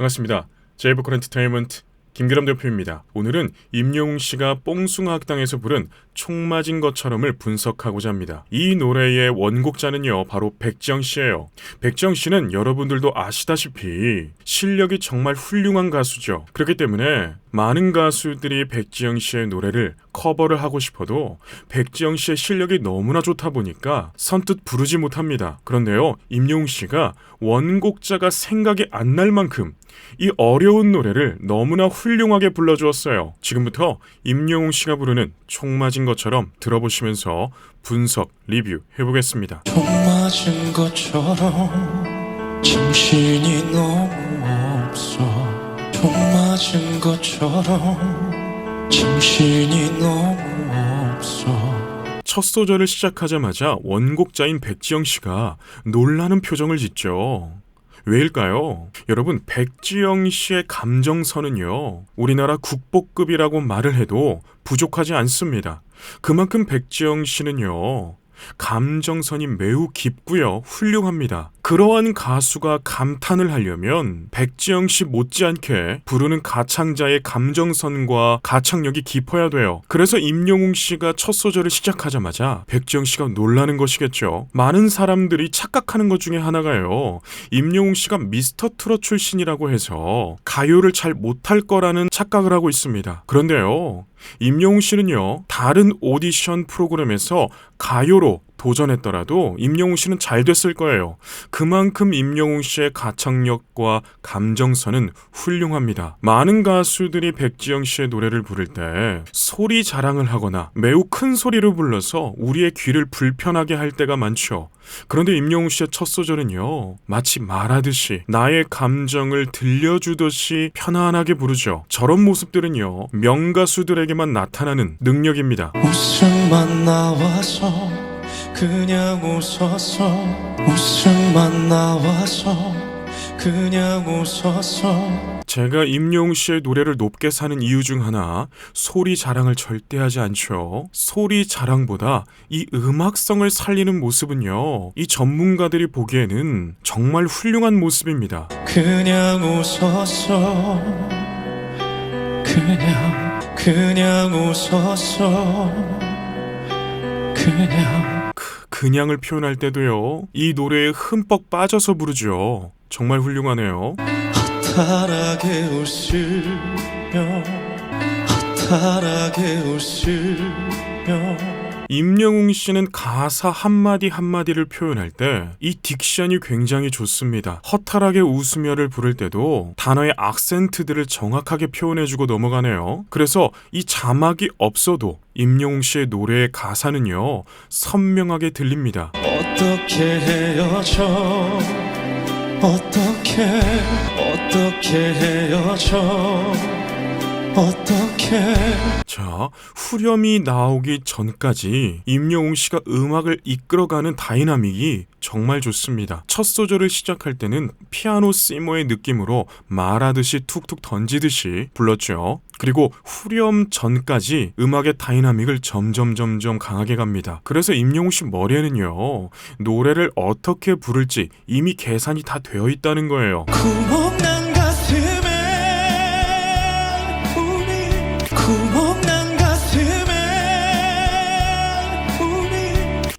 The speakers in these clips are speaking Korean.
반갑습니다. 제이보컬 엔터테인먼트 김규람 대표입니다. 오늘은 임영웅 씨가 뽕숭아학당에서 부른 총 맞은 것처럼을 분석하고자 합니다. 이 노래의 원곡자는요, 바로 백지영 씨예요. 백지영 씨는 여러분들도 아시다시피 실력이 정말 훌륭한 가수죠. 그렇기 때문에 많은 가수들이 백지영 씨의 노래를 커버를 하고 싶어도 백지영 씨의 실력이 너무나 좋다 보니까 선뜻 부르지 못합니다. 그런데요, 임영웅 씨가 원곡자가 생각이 안 날 만큼 이 어려운 노래를 너무나 훌륭하게 불러주었어요. 지금부터 임영웅 씨가 부르는 총 맞은 것처럼 들어보시면서 분석, 리뷰 해보겠습니다. 총 맞은 것처럼 정신이 너무 없어. 총 맞은 것처럼 정신이 너무 없어. 첫 소절을 시작하자마자 원곡자인 백지영 씨가 놀라는 표정을 짓죠. 왜일까요? 여러분, 백지영 씨의 감정선은요, 우리나라 국보급이라고 말을 해도 부족하지 않습니다. 그만큼 백지영 씨는요, 감정선이 매우 깊고요, 훌륭합니다. 그러한 가수가 감탄을 하려면 백지영 씨 못지않게 부르는 가창자의 감정선과 가창력이 깊어야 돼요. 그래서 임영웅 씨가 첫 소절을 시작하자마자 백지영 씨가 놀라는 것이겠죠. 많은 사람들이 착각하는 것 중에 하나가요, 임영웅 씨가 미스터 트롯 출신이라고 해서 가요를 잘 못할 거라는 착각을 하고 있습니다. 그런데요, 임영웅 씨는요, 다른 오디션 프로그램에서 가요로 도전했더라도 임영웅 씨는 잘 됐을 거예요. 그만큼 임영웅 씨의 가창력과 감정선은 훌륭합니다. 많은 가수들이 백지영 씨의 노래를 부를 때 소리 자랑을 하거나 매우 큰 소리로 불러서 우리의 귀를 불편하게 할 때가 많죠. 그런데 임영웅 씨의 첫 소절은요, 마치 말하듯이 나의 감정을 들려주듯이 편안하게 부르죠. 저런 모습들은요, 명가수들에게만 나타나는 능력입니다. 웃음만 나와서 그냥 웃었어. 웃음만 나와서 그냥 웃었어. 제가 임영웅 씨의 노래를 높게 사는 이유 중 하나, 소리 자랑을 절대 하지 않죠. 소리 자랑보다 이 음악성을 살리는 모습은요, 이 전문가들이 보기에는 정말 훌륭한 모습입니다. 그냥 웃었어. 그냥 웃었어. 그냥을 표현할 때도요, 이 노래에 흠뻑 빠져서 부르죠. 정말 훌륭하네요. 허탈하게 웃으며 임영웅 씨는 가사 한마디 한마디를 표현할 때 이 딕션이 굉장히 좋습니다. 허탈하게 웃으며를 부를 때도 단어의 악센트들을 정확하게 표현해주고 넘어가네요. 그래서 이 자막이 없어도 임영웅 씨의 노래의 가사는요, 선명하게 들립니다. 어떻게 헤어져. 어떻게 헤어져. 어떻게. 자, 후렴이 나오기 전까지 임영웅 씨가 음악을 이끌어가는 다이나믹이 정말 좋습니다. 첫 소절을 시작할 때는 피아노 시모의 느낌으로 말하듯이 툭툭 던지듯이 불렀죠. 그리고 후렴 전까지 음악의 다이나믹을 점점 강하게 갑니다. 그래서 임영웅 씨 머리에는요, 노래를 어떻게 부를지 이미 계산이 다 되어 있다는 거예요. 구멍난 가슴에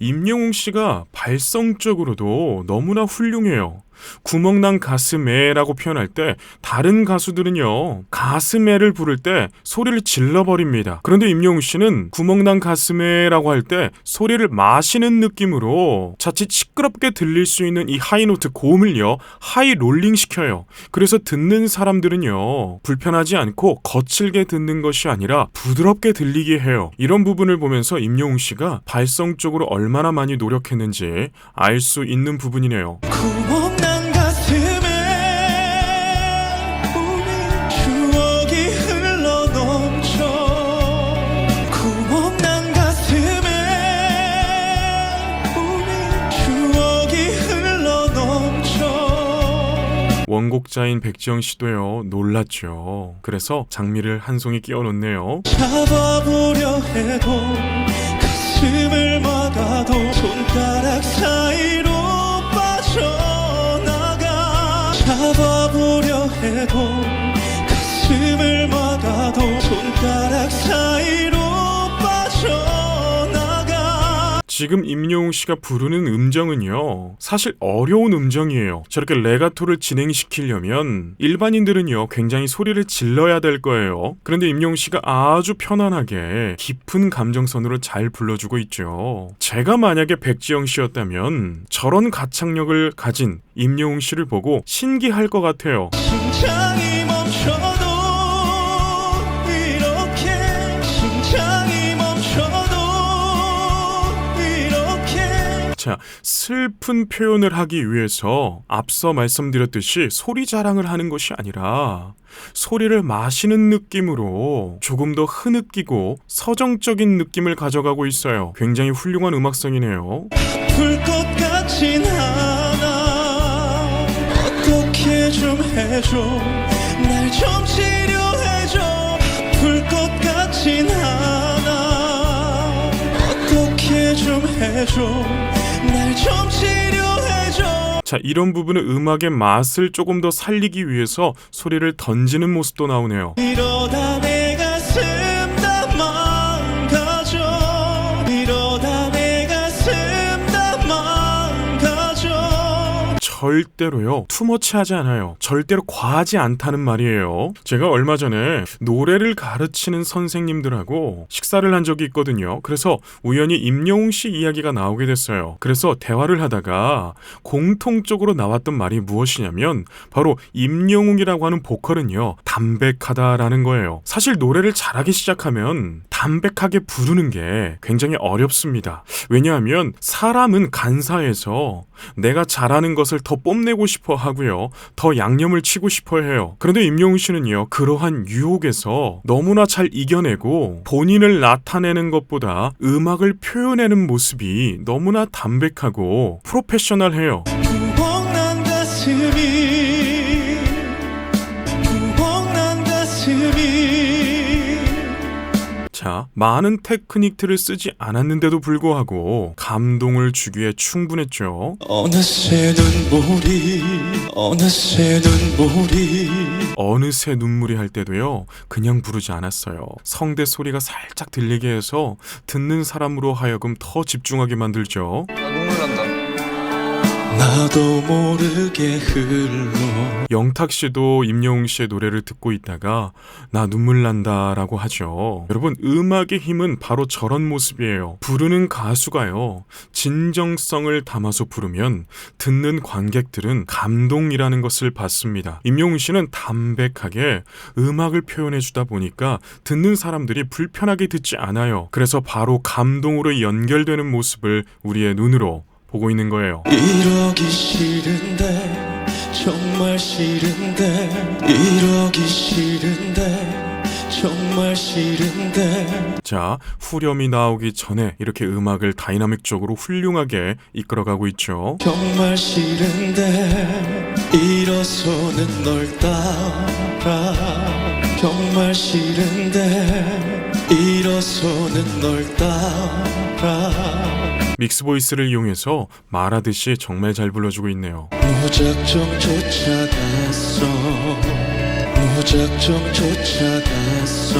임영웅 씨가 발성적으로도 너무나 훌륭해요. 구멍난 가슴에 라고 표현할 때 다른 가수들은요, 가슴에를 부를 때 소리를 질러버립니다. 그런데 임영웅 씨는 구멍난 가슴에 라고 할 때 소리를 마시는 느낌으로 자칫 시끄럽게 들릴 수 있는 이 하이노트 고음을요, 하이 롤링 시켜요. 그래서 듣는 사람들은요, 불편하지 않고 거칠게 듣는 것이 아니라 부드럽게 들리게 해요. 이런 부분을 보면서 임영웅 씨가 발성적으로 얼마나 많이 노력했는지 알 수 있는 부분이네요. 구멍난 가슴에 추억이 흘러넘쳐. 구멍난 가슴에 추억이 흘러넘쳐. 원곡자인 백지영 씨도요, 놀랐죠. 그래서 장미를 한 송이 끼워 놓네요. 잡아보려 해도 가슴을 막아도 손가락 사이로 빠져나가. 잡아보려 해도 가슴을 막아도 손가락 사이로 빠져나가. 지금 임영웅 씨가 부르는 음정은요, 사실 어려운 음정이에요. 저렇게 레가토를 진행시키려면 일반인들은요, 굉장히 소리를 질러야 될 거예요. 그런데 임영웅 씨가 아주 편안하게 깊은 감정선으로 잘 불러주고 있죠. 제가 만약에 백지영 씨였다면 저런 가창력을 가진 임영웅 씨를 보고 신기할 것 같아요. 심장이 멈춰도 이렇게, 심장이 멈춰도 이렇게. 자, 슬픈 표현을 하기 위해서 앞서 말씀드렸듯이 소리 자랑을 하는 것이 아니라 소리를 마시는 느낌으로 조금 더 흐느끼고 서정적인 느낌을 가져가고 있어요. 굉장히 훌륭한 음악성이네요. 불 것 같진 않아. 어떻게 좀 해줘, 날 좀 치료해줘. 불 것 같진 않아. 어떻게 좀 해줘, 날 좀 치료해줘. 자, 이런 부분은 음악의 맛을 조금 더 살리기 위해서 소리를 던지는 모습도 나오네요. 이러다 내 가슴 다 망가져. 이러다 내 가슴 다 망가져. 절대로요, 투머치하지 않아요. 절대로 과하지 않다는 말이에요. 제가 얼마 전에 노래를 가르치는 선생님들하고 식사를 한 적이 있거든요. 그래서 우연히 임영웅 씨 이야기가 나오게 됐어요. 그래서 대화를 하다가 공통적으로 나왔던 말이 무엇이냐면 바로 임영웅이라고 하는 보컬은요, 담백하다라는 거예요. 사실 노래를 잘하기 시작하면 담백하게 부르는 게 굉장히 어렵습니다. 왜냐하면 사람은 간사해서 내가 잘하는 것을 더 뽐내고 싶어 하고요, 더 양념을 치고 싶어 해요. 그런데 임영웅 씨는요, 그러한 유혹에서 너무나 잘 이겨내고 본인을 나타내는 것보다 음악을 표현하는 모습이 너무나 담백하고 프로페셔널해요. 구멍난 가슴이, 구멍난 가슴이. 자, 많은 테크닉들을 쓰지 않았는데도 불구하고 감동을 주기에 충분했죠. 어느새 눈물이, 어느새 눈물이. 어느새 눈물이 할 때도요, 그냥 부르지 않았어요. 성대 소리가 살짝 들리게 해서 듣는 사람으로 하여금 더 집중하게 만들죠. 눈물 난다. 나도 모르게 흘러. 영탁 씨도 임영웅 씨의 노래를 듣고 있다가 나 눈물 난다라고 하죠. 여러분, 음악의 힘은 바로 저런 모습이에요. 부르는 가수가요, 진정성을 담아서 부르면 듣는 관객들은 감동이라는 것을 받습니다. 임영웅 씨는 담백하게 음악을 표현해 주다 보니까 듣는 사람들이 불편하게 듣지 않아요. 그래서 바로 감동으로 연결되는 모습을 우리의 눈으로 보고 있는 거예요. 이러기 싫은데, 정말 싫은데. 이러기 싫은데, 정말 싫은데. 자, 후렴이 나오기 전에 이렇게 음악을 다이나믹적으로 훌륭하게 이끌어가고 있죠. 정말 싫은데 일어서는 널 따라. 정말 싫은데 일어서는 널 따라. 믹스 보이스를 이용해서 말하듯이 정말 잘 불러주고 있네요. 무작정 쫓아갔어. 무작정 쫓아갔어.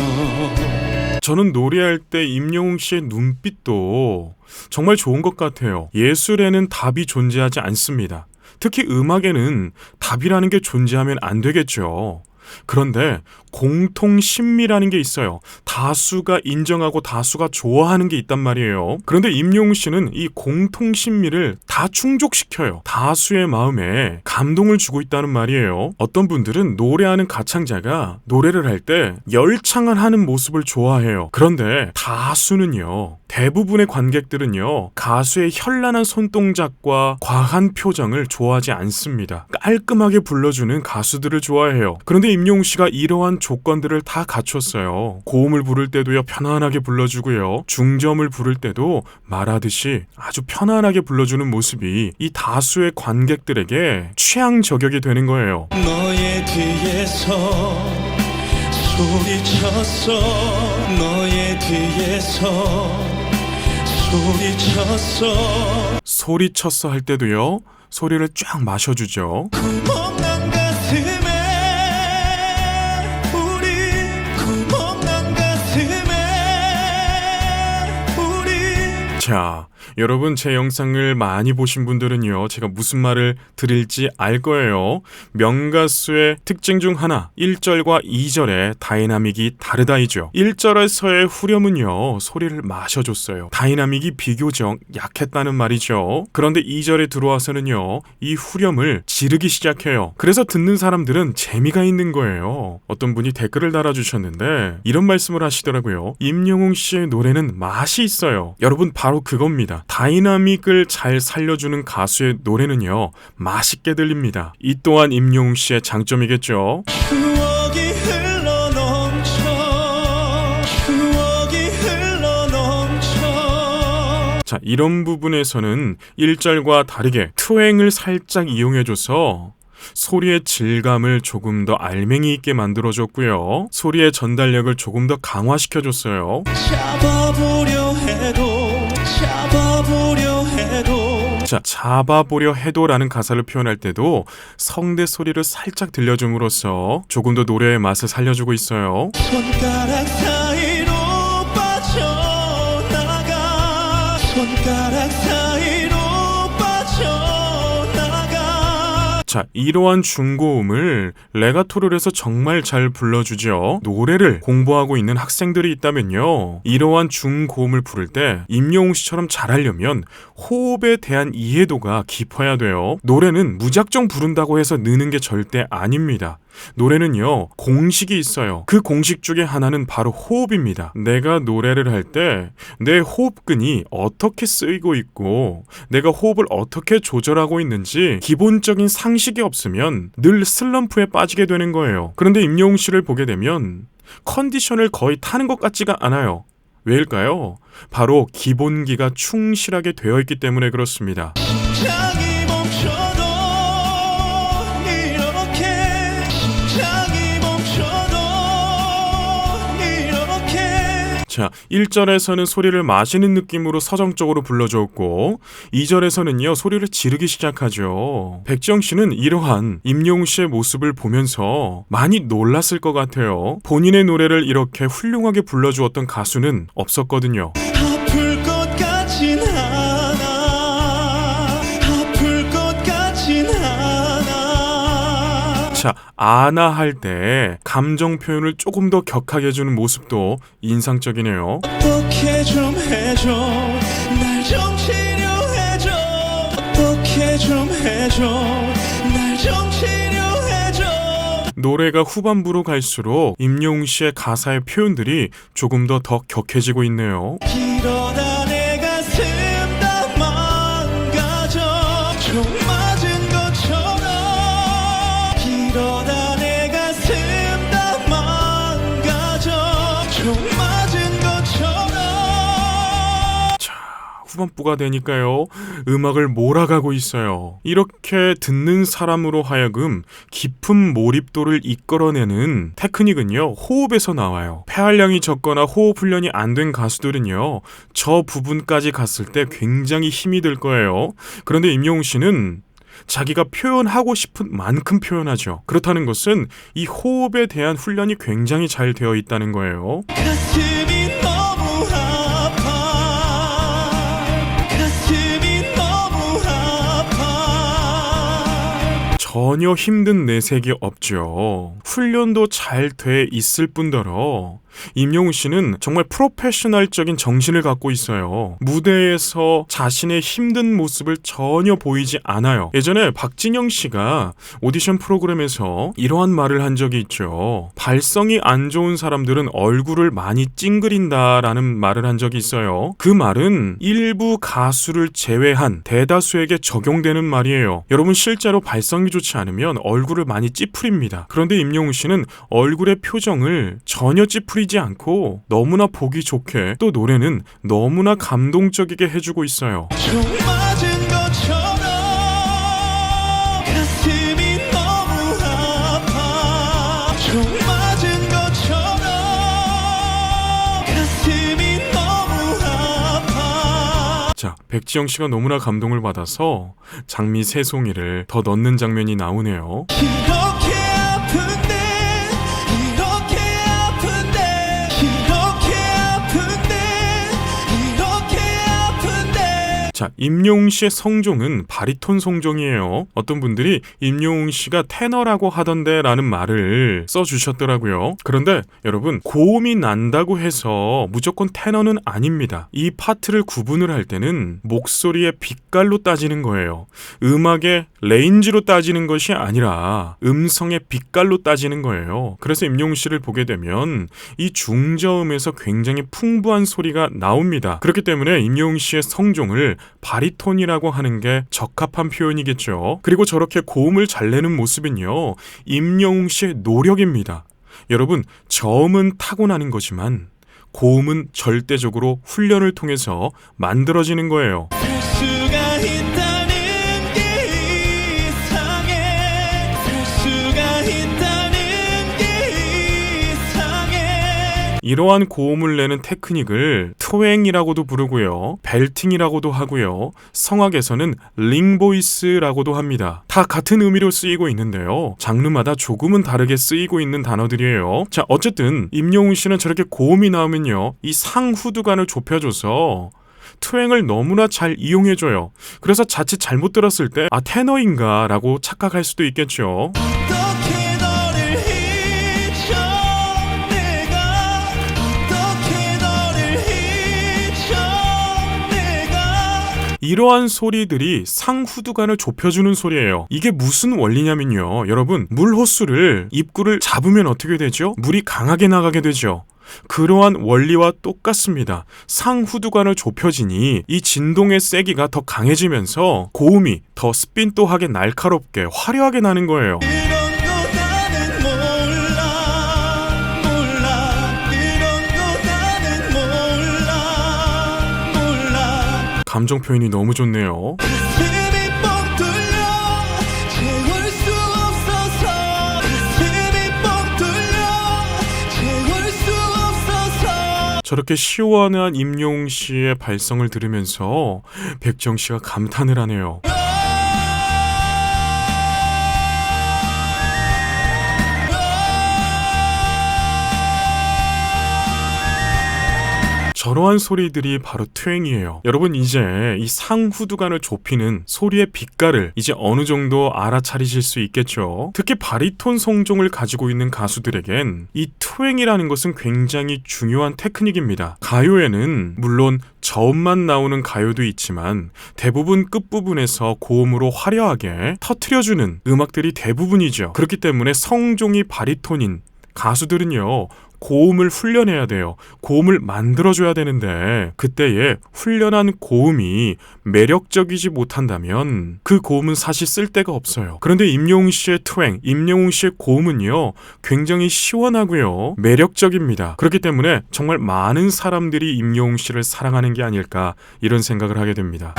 저는 노래할 때 임영웅 씨의 눈빛도 정말 좋은 것 같아요. 예술에는 답이 존재하지 않습니다. 특히 음악에는 답이라는 게 존재하면 안 되겠죠. 그런데 공통심미라는 게 있어요. 다수가 인정하고 다수가 좋아하는 게 있단 말이에요. 그런데 임영웅 씨는 이 공통심미를 다 충족시켜요. 다수의 마음에 감동을 주고 있다는 말이에요. 어떤 분들은 노래하는 가창자가 노래를 할 때 열창을 하는 모습을 좋아해요. 그런데 다수는요, 대부분의 관객들은요, 가수의 현란한 손동작과 과한 표정을 좋아하지 않습니다. 깔끔하게 불러주는 가수들을 좋아해요. 그런데 임영웅 씨가 이러한 조건들을 다 갖췄어요. 고음을 부를 때도요, 편안하게 불러주고요, 중저음을 부를 때도 말하듯이 아주 편안하게 불러주는 모습이 이 다수의 관객들에게 취향 저격이 되는 거예요. 너의 뒤에서 소리쳤어. 너의 뒤에서 소리쳤어. 소리쳤어 할 때도요, 소리를 쫙 마셔주죠. 구멍난 가슴에 자, 여러분 제 영상을 많이 보신 분들은요, 제가 무슨 말을 드릴지 알 거예요. 명가수의 특징 중 하나, 1절과 2절의 다이나믹이 다르다이죠. 1절에서의 후렴은요, 소리를 마셔줬어요. 다이나믹이 비교적 약했다는 말이죠. 그런데 2절에 들어와서는요, 이 후렴을 지르기 시작해요. 그래서 듣는 사람들은 재미가 있는 거예요. 어떤 분이 댓글을 달아주셨는데 이런 말씀을 하시더라고요. 임영웅 씨의 노래는 맛이 있어요. 여러분 바로 그겁니다. 다이나믹을 잘 살려주는 가수의 노래는요, 맛있게 들립니다. 이 또한 임영웅 씨의 장점이겠죠. 추억이 흘러넘쳐 추억이 흘러넘쳐. 자, 이런 부분에서는 1절과 다르게 트웽을 살짝 이용해줘서 소리의 질감을 조금 더 알맹이 있게 만들어줬고요. 소리의 전달력을 조금 더 강화시켜줬어요. 자, 잡아보려 해도라는 가사를 표현할 때도 성대 소리를 살짝 들려줌으로써 조금 더 노래의 맛을 살려주고 있어요. 손가락 사이로 빠져나가 손가락 사이로 빠져나가. 자, 이러한 중고음을 레가토를 해서 정말 잘 불러주죠. 노래를 공부하고 있는 학생들이 있다면요, 이러한 중고음을 부를 때 임영웅 씨처럼 잘하려면 호흡에 대한 이해도가 깊어야 돼요. 노래는 무작정 부른다고 해서 느는 게 절대 아닙니다. 노래는요, 공식이 있어요. 그 공식 중에 하나는 바로 호흡입니다. 내가 노래를 할 때 내 호흡근이 어떻게 쓰이고 있고 내가 호흡을 어떻게 조절하고 있는지 기본적인 상식이 없으면 늘 슬럼프에 빠지게 되는 거예요. 그런데 임영웅 씨를 보게 되면 컨디션을 거의 타는 것 같지가 않아요. 왜일까요? 바로 기본기가 충실하게 되어 있기 때문에 그렇습니다. 심장이 멈춰도 이렇게 심장이 멈춰도 이렇게. 자, 1절에서는 소리를 마시는 느낌으로 서정적으로 불러줬고 2절에서는요, 소리를 지르기 시작하죠. 백지영 씨는 이러한 임영웅 씨의 모습을 보면서 많이 놀랐을 것 같아요. 본인의 노래를 이렇게 훌륭하게 불러주었던 가수는 없었거든요. 아플 것 같진 않아 아플 것 같진 않아. 자, 아나 할 때 감정 표현을 조금 더 격하게 해주는 모습도 인상적이네요. 어떻게 좀 해줘 날 좀 치료해줘 어떻게 좀 해줘 날 좀 치료해줘. 노래가 후반부로 갈수록 임영웅 씨의 가사의 표현들이 조금 더 격해지고 있네요. 이러다 내 가슴 다 망가져 총 맞은 것처럼 이러다 내 가슴 다 망가져 총 맞은 것처럼. 후반부가 되니까요, 음악을 몰아가고 있어요. 이렇게 듣는 사람으로 하여금 깊은 몰입도를 이끌어내는 테크닉은요, 호흡에서 나와요. 폐활량이 적거나 호흡 훈련이 안 된 가수들은요, 저 부분까지 갔을 때 굉장히 힘이 들 거예요. 그런데 임영웅 씨는 자기가 표현하고 싶은 만큼 표현하죠. 그렇다는 것은 이 호흡에 대한 훈련이 굉장히 잘 되어 있다는 거예요. 가슴이 너무 아파 가슴이 너무 아파. 전혀 힘든 내색이 없죠. 훈련도 잘 돼 있을 뿐더러 임영웅 씨는 정말 프로페셔널적인 정신을 갖고 있어요. 무대에서 자신의 힘든 모습을 전혀 보이지 않아요. 예전에 박진영 씨가 오디션 프로그램에서 이러한 말을 한 적이 있죠. 발성이 안 좋은 사람들은 얼굴을 많이 찡그린다라는 말을 한 적이 있어요. 그 말은 일부 가수를 제외한 대다수에게 적용되는 말이에요. 여러분, 실제로 발성이 좋지 않으면 얼굴을 많이 찌푸립니다. 그런데 임영웅 씨는 얼굴의 표정을 전혀 찌푸리지 않고 너무나 보기 좋게, 또 노래는 너무나 감동적이게 해주고 있어요. 총 맞은 것처럼 가슴이 너무 아파 총 맞은 것처럼 가슴이 너무 아파. 자, 백지영 씨가 너무나 감동을 받아서 장미 새송이를 더 넣는 장면이 나오네요. 이렇게 아픈데 이렇게 아픈데 이렇게 아픈데 이렇게 아픈데 자, 임영웅 씨의 성종은 바리톤 성종이에요. 어떤 분들이 임영웅 씨가 테너라고 하던데 라는 말을 써주셨더라고요. 그런데 여러분, 고음이 난다고 해서 무조건 테너는 아닙니다. 이 파트를 구분을 할 때는 목소리의 빛깔로 따지는 거예요. 음악의 레인지로 따지는 것이 아니라 음성의 빛깔로 따지는 거예요. 그래서 임영웅 씨를 보게 되면 이 중저음에서 굉장히 풍부한 소리가 나옵니다. 그렇기 때문에 임영웅 씨의 성종을 바리톤이라고 하는 게 적합한 표현이겠죠. 그리고 저렇게 고음을 잘 내는 모습은요, 임영웅 씨의 노력입니다. 여러분, 저음은 타고나는 거지만 고음은 절대적으로 훈련을 통해서 만들어지는 거예요. 살 수가 있다는 게 이상해. 살 수가 있다는 게 이상해. 이러한 고음을 내는 테크닉을 트웽이라고도 부르고요, 벨팅이라고도 하고요, 성악에서는 링보이스라고도 합니다. 다 같은 의미로 쓰이고 있는데요, 장르마다 조금은 다르게 쓰이고 있는 단어들이에요. 자, 어쨌든 임영웅 씨는 저렇게 고음이 나오면요, 이 상후두관을 좁혀줘서 트웽을 너무나 잘 이용해줘요. 그래서 자칫 잘못 들었을 때 테너인가 라고 착각할 수도 있겠죠. 어떻게 너를 잊어 내가. 어떻게 너를 잊어 내가. 이러한 소리들이 상후두관을 좁혀주는 소리예요. 이게 무슨 원리냐면요, 여러분, 물 호수를 입구를 잡으면 어떻게 되죠? 물이 강하게 나가게 되죠. 그러한 원리와 똑같습니다. 상후두관을 좁혀지니 이 진동의 세기가 더 강해지면서 고음이 더 스핀또하게 날카롭게 화려하게 나는 거예요. 그런 거 나는 몰라. 그런 거 나는 몰라. 감정 표현이 너무 좋네요. 가슴이 뻥 뚫려 채울 수 없어서. 가슴이 뻥 뚫려 채울 수 없어서. 저렇게 시원한 임영웅 씨의 발성을 들으면서 백지영 씨가 감탄을 하네요. 저러한 소리들이 바로 트웽이에요. 여러분, 이제 이 상후두관을 좁히는 소리의 빛깔을 이제 어느 정도 알아차리실 수 있겠죠. 특히 바리톤 성종을 가지고 있는 가수들에겐 이 트웽이라는 것은 굉장히 중요한 테크닉입니다. 가요에는 물론 저음만 나오는 가요도 있지만 대부분 끝부분에서 고음으로 화려하게 터트려주는 음악들이 대부분이죠. 그렇기 때문에 성종이 바리톤인 가수들은요, 고음을 훈련해야 돼요. 고음을 만들어줘야 되는데 그때의 훈련한 고음이 매력적이지 못한다면 그 고음은 사실 쓸데가 없어요. 그런데 임영웅 씨의 트웽, 임영웅 씨의 고음은요, 굉장히 시원하고요, 매력적입니다. 그렇기 때문에 정말 많은 사람들이 임영웅 씨를 사랑하는 게 아닐까, 이런 생각을 하게 됩니다.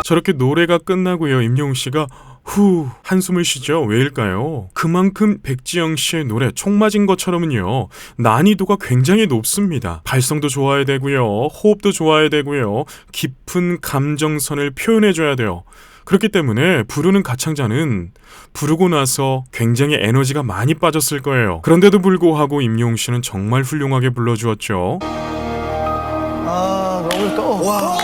저렇게 노래가 끝나고요, 임영웅 씨가 후 한숨을 쉬죠. 왜일까요? 그만큼 백지영 씨의 노래 총 맞은 것처럼은요, 난이도가 굉장히 높습니다. 발성도 좋아야 되고요, 호흡도 좋아야 되고요, 깊은 감정선을 표현해줘야 돼요. 그렇기 때문에 부르는 가창자는 부르고 나서 굉장히 에너지가 많이 빠졌을 거예요. 그런데도 불구하고 임영웅 씨는 정말 훌륭하게 불러주었죠. 너무 또. 와.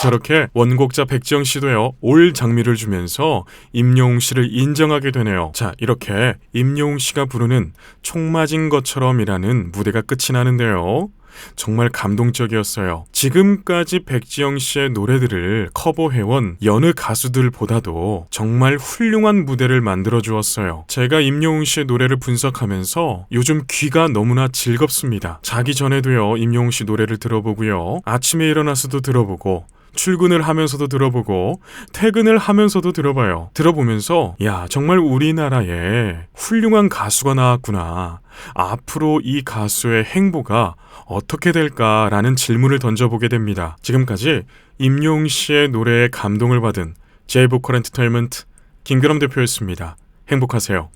저렇게 원곡자 백지영 씨도요, 올 장미를 주면서 임영웅 씨를 인정하게 되네요. 자, 이렇게 임영웅 씨가 부르는 총 맞은 것처럼이라는 무대가 끝이 나는데요, 정말 감동적이었어요. 지금까지 백지영 씨의 노래들을 커버해온 여느 가수들보다도 정말 훌륭한 무대를 만들어 주었어요. 제가 임영웅 씨의 노래를 분석하면서 요즘 귀가 너무나 즐겁습니다. 자기 전에도요, 임영웅 씨 노래를 들어보고요, 아침에 일어나서도 들어보고, 출근을 하면서도 들어보고, 퇴근을 하면서도 들어봐요. 들어보면서 야, 정말 우리나라에 훌륭한 가수가 나왔구나, 앞으로 이 가수의 행보가 어떻게 될까라는 질문을 던져보게 됩니다. 지금까지 임영웅 씨의 노래에 감동을 받은 제이보컬 엔터테인먼트 김규남 대표였습니다. 행복하세요.